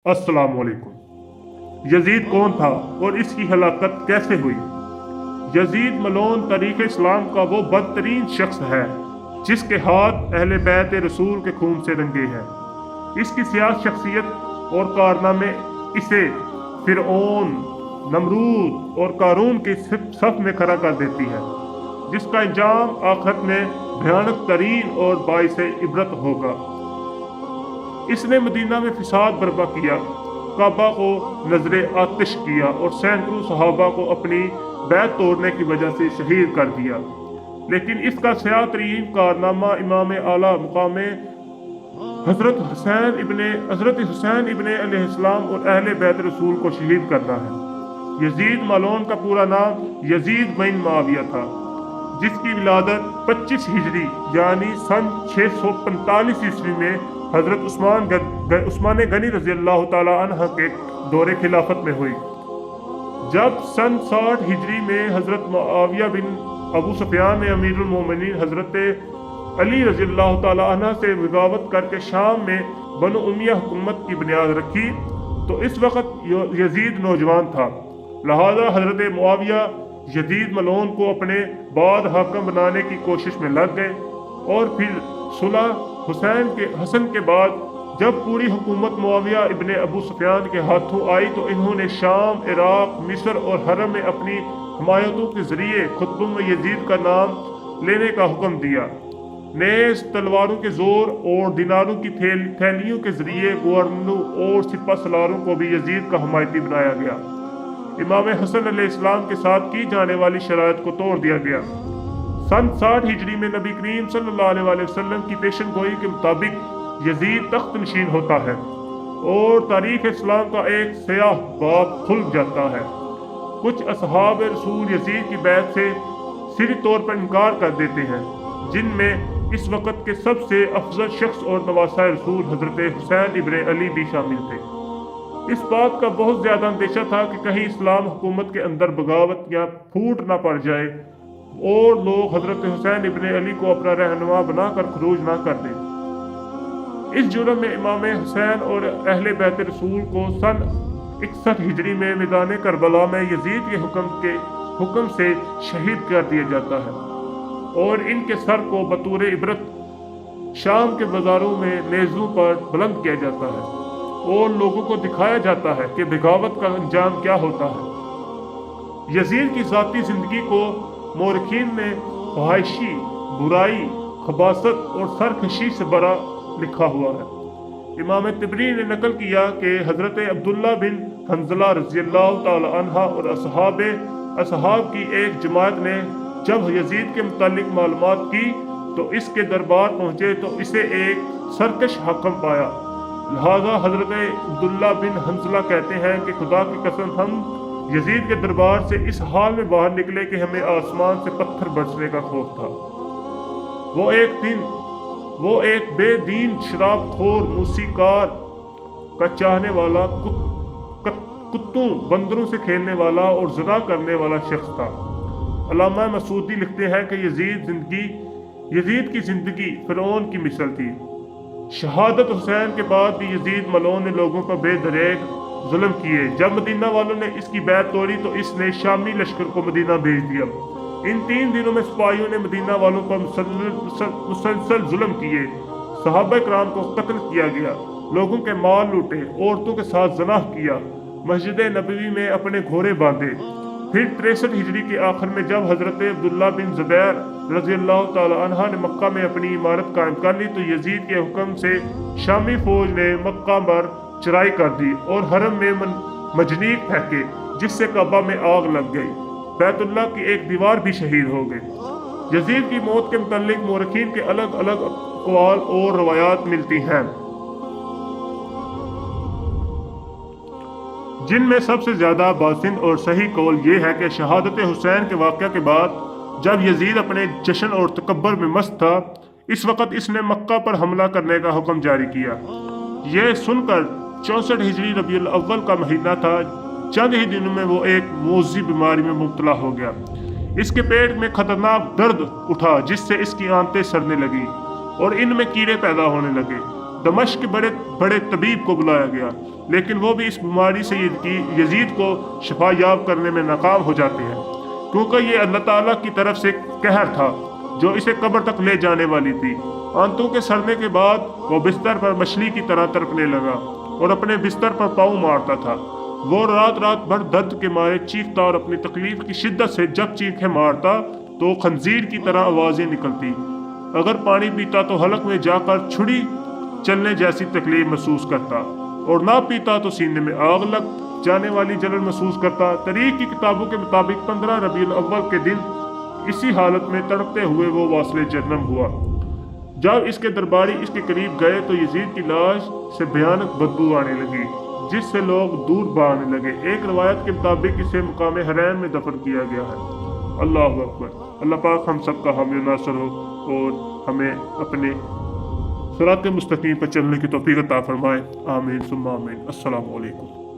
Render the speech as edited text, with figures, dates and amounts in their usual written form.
अस्सलाम वालेकुम। यजीद कौन था और इसकी हलाकत कैसे हुई? यजीद मलोन तरीक़े इस्लाम का वो बदतरीन शख्स है जिसके हाथ अहले बैत रसूल के खून से रंगे हैं। इसकी सियासी शख्सियत और कारनामे इसे फिरऔन, नमरूद और कारून की सफ में खड़ा कर देती है, जिसका अंजाम आखिरत में भयानक तरीन और बाइस इबरत होगा। इसने मदीना में फिसाद बर्पा किया, काबा को नजरे आतिश किया और सैकड़ों सहाबा को अपनी बैत तोड़ने की वजह से शहीद कर दिया। लेकिन इसका स्याह तरीन कारनामा इमाम आला मुकाम हजरत हुसैन इब्ने अलैहिस्सलाम और अहले बैत रसूल को शहीद करना है। यजीद मलोन का पूरा नाम यजीद बिन मुआविया था, जिसकी विलादत 25 हिजरी यानी सन 645 ईस्वी में हजरत उस्मान गनी रजी अल्लाह ताला अन्हा के दौरे खिलाफत में हुई। जब सन 60 हिजरी में हजरत मुआविया बिन अबू सुफियान ने अमीरुल मोमिनीन हजरत अली रजी अल्लाह ताला अन्हा से बगावत करके शाम में बनु उमैया हुकूमत की बुनियाद रखी, तो इस वक्त यजीद नौजवान था। लिहाजा हजरत मुआविया यजीद मलोन को अपने बाद हाकम बनाने की कोशिश में लग गए और फिर सुलह हसन के बाद जब पूरी हुकूमत मुआविया इब्ने अबू सुफियान के हाथों आई, तो इन्होंने शाम, इराक, मिस्र और हरम में अपनी हमायतों के जरिए खुतबों में यजीद का नाम लेने का हुक्म दिया। नेज़, तलवारों के जोर और दिनारों की थैलियों के जरिए गवर्नरों और सिपा सलारों को भी यजीद का हमायती बनाया गया। इमाम हसन अलैहिस्सलाम के साथ की जाने वाली शराइत को तोड़ दिया गया। सन 60 हिजरी में नबी करीम सल्लल्लाहु अलैहि वसल्लम की पेशन गोई के मुताबिक यजीद तख्त नशीन होता है और तारीख इस्लाम का एक सयाह बाब खुल जाता है। कुछ असहाब रसूल यजीद की बैत से सिरी तौर पर इनकार कर देते हैं, जिनमें इस वक्त के सबसे अफजल शख्स और नवासा रसूल हजरत हुसैन इब्ने अली भी शामिल थे। इस बात का बहुत ज्यादा अंदेशा था कि कहीं इस्लाम हुकूमत के अंदर बगावत या फूट ना पड़ जाए और लोग हजरत हुसैन इब्ने अली को अपना रहनुमा बनाकर खरूज ना कर दें। इस जुर्म में इमाम हुसैन और अहले बैत रसूल को सन 61 हिजरी में मैदान करबला में यजीद के हुक्म से शहीद कर दिया जाता है और इनके सर को बतौर इबरत शाम के बाजारों में नेज़ों पर बुलंद किया जाता है और लोगों को दिखाया जाता है कि बगावत का अंजाम क्या होता है। यजीद की ज़ाती जिंदगी को मोरखीन ने ख्वाहिशी, बुराई, खबासत और सरकशी से बड़ा लिखा हुआ है। इमाम तिबरी ने नकल किया कि हजरत अब्दुल्ला बिन हंजला रज़ी अल्लाह ताला अन्हा और असहाब की एक जमात ने जब यजीद के मुतालिक मालूमात की तो इसके दरबार पहुंचे तो इसे एक सरकश हाकम पाया। लिहाजा हजरत अब्दुल्ला बिन हंजला कहते हैं कि खुदा की कसम हम यजीद के दरबार से इस हाल में बाहर निकले कि हमें आसमान से पत्थर बरसने का खौफ था। वो एक बेदीन, शराबखोर, मूसीकार का चाहने वाला, कुत्तों बंदरों से खेलने वाला और ज़िना करने वाला शख्स था। अल्लामा मसूदी लिखते हैं कि यजीद की जिंदगी फिरौन की मिसल थी। शहादत हुसैन के बाद भी यजीद मलोन ने लोगों पर बेदरेग जुल्म किए। जब मदीना वालों ने इसकी बैत तोड़ी तो इसने शामी लश्कर को मदीना भेज दिया। इन 3 दिनों में सिपाहियों ने मदीना वालों पर मुसलसल जुल्म किए। सहाबा कराम को कत्ल किया गया, लोगों के माल लूटे, औरतों के साथ ज़नाह किया, मस्जिद नबवी में अपने घोड़े बांधे। फिर 63 हिजरी के आखिर में जब हजरत अब्दुल्ला बिन जुबैर रज़ी अल्लाह ताला अन्हा ने मक्का में अपनी इमारत कायम कर ली तो यजीद के हुक्म से शामी फौज ने मक्का पर चढ़ाई कर दी और हरम में मजनीक फेंके, जिससे काबा में आग लग गई। बैतुल्लाह की एक दीवार भी शहीद हो गई। यजीद की मौत के मुतालिक मोरखीन के अलग अलग अक़वाल और रवायात मिलती हैं, जिनमें सबसे ज़्यादा बासिंद और सही कौल ये है कि शहादत हुसैन के वाक़े के बाद जब यजीद अपने जश्न और तकब्बर में मस्त था, इस वक्त इसने मक्का पर हमला करने का हुक्म जारी किया। यह सुनकर 64 हिजरी रबीउल अव्वल का महीना था। चंद ही दिनों में वो एक मौजी बीमारी में मुब्तला हो गया। इसके पेट में खतरनाक दर्द उठा, जिससे इसकी आंतें सड़ने लगी और इनमें कीड़े पैदा होने लगे। دمشق کے بڑے بڑے طبیب کو بلایا گیا، لیکن وہ بھی اس بیماری سے یزید کو شفا یاب کرنے میں ناکام ہو جاتے ہیں، کیونکہ یہ اللہ تعالیٰ کی طرف سے قہر تھا جو اسے قبر تک لے جانے والی تھی۔ آنتوں کے سڑنے کے بعد وہ بستر پر مچھلی کی طرح تڑپنے لگا اور اپنے بستر پر پاؤں مارتا تھا۔ وہ رات بھر درد کے مارے چیختا اور اپنی تکلیف کی شدت سے جب چیخیں مارتا تو خنزیر کی طرح آوازیں نکلتی۔ اگر پانی پیتا تو حلق میں جا کر چھڑی چلنے جیسی تکلیف محسوس کرتا، اور نہ پیتا تو سینے میں آگ لگ جانے والی جلن محسوس کرتا۔ تاریخ کی کتابوں کے مطابق 15 ربیع الاول کے دن اسی حالت میں تڑپتے ہوئے وہ واصل جہنم ہوا۔ جب اس کے درباری اس کے قریب گئے تو یزید کی لاش سے بھیانک بدبو آنے لگی، جس سے لوگ دور بھاگنے لگے۔ ایک روایت کے مطابق اسے مقام حرین میں دفن کیا گیا ہے۔ اللہ اکبر۔ اللہ پاک ہم سب کا حامی و ناصر ہو اور ہمیں اپنے صراط مستقیم پر چلنے کی توفیق عطا فرمائے۔ آمین ثم آمین۔ السلام علیکم۔